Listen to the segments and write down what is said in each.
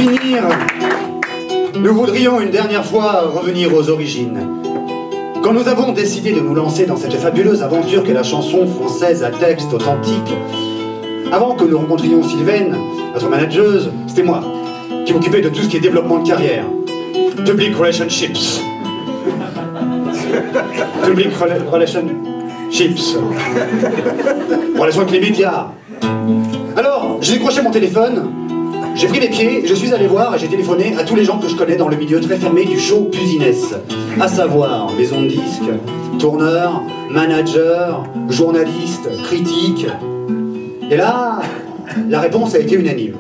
finir, nous voudrions une dernière fois revenir aux origines. Quand nous avons décidé de nous lancer dans cette fabuleuse aventure qu'est la chanson française à texte authentique, avant que nous rencontrions Sylvaine, notre manageuse, c'était moi qui m'occupais de tout ce qui est développement de carrière. Public relationships. Public relationships. Relations avec les médias. Alors, j'ai décroché mon téléphone, j'ai pris les pieds, je suis allé voir et j'ai téléphoné à tous les gens que je connais dans le milieu très fermé du show business. À savoir, maison de disques, tourneurs, managers, journalistes, critiques. Et là, la réponse a été unanime.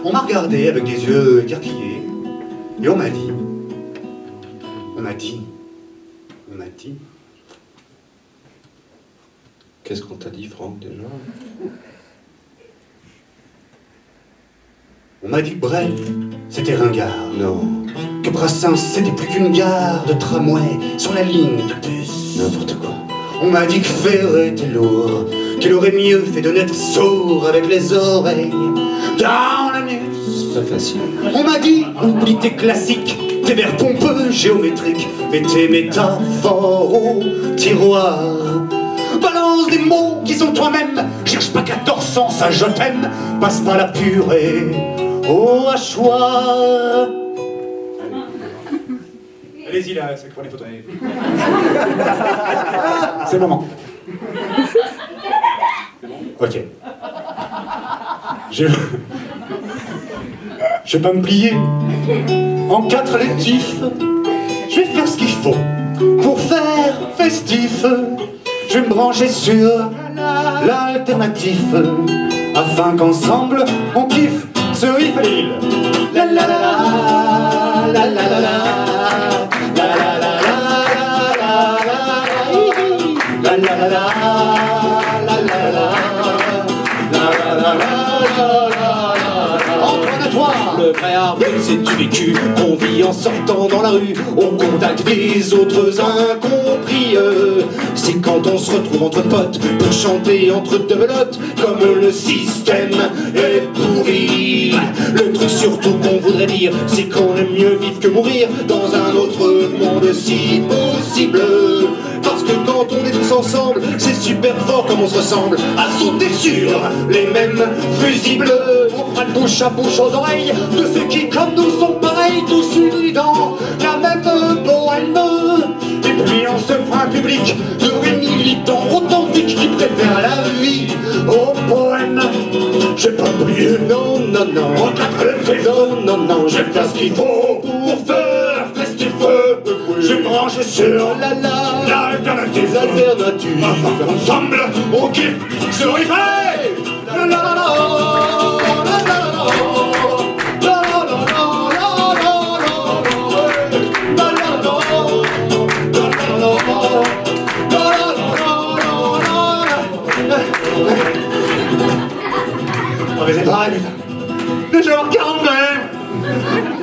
On m'a regardé avec des yeux écarquillés et on m'a dit... Qu'est-ce qu'on t'a dit, Franck, déjà? On m'a dit que Brel, c'était ringard. Non. Que Brassens, c'était plus qu'une gare de tramway sur la ligne de bus. N'importe quoi. On m'a dit que Ferré était lourd, qu'il aurait mieux fait de n'être sourd avec les oreilles dans l'anus. C'est pas facile. On m'a dit, oublie tes classiques, tes vers pompeux, géométriques, et tes métaphores au tiroir. Balance des mots qui sont toi-même, cherche pas 14 sens à je t'aime, passe pas la purée au hachoir. Allez-y là, c'est pour les photos. C'est le moment. Ok. Je vais pas me plier en 4 lectifs. Je vais faire ce qu'il faut pour faire festif. Je vais me brancher sur l'alternatif afin qu'ensemble on kiffe ce riff à l'île. La la la la la la la la la la la la la la la la. Antoine, à toi. Le vrai arbitre, c'est du vécu qu'on vit en sortant dans la rue. On contacte des autres incompris. C'est quand on se retrouve entre potes pour chanter entre deux belotes comme le système est pourri. Le truc surtout qu'on voudrait dire, c'est qu'on aime mieux vivre que mourir dans un autre monde si possible. Parce que quand on est tous ensemble, c'est super fort comme on se ressemble à sauter sur les mêmes fusibles. On fera de bouche à bouche aux oreilles de ceux qui comme nous sont pareils, tous unis dans la même bohème. Et puis on se fera un public de vrais militants authentiques qui préfèrent la vie au poème. J'ai pas oublié, non, non, non, non, non, non, je vais faire ce qu'il faut pour faire festif. Je branche sur l'alternative, afin faire ensemble on kiffe ce riff. La la la la mais c'est pareil, putain. Déjà 40 même.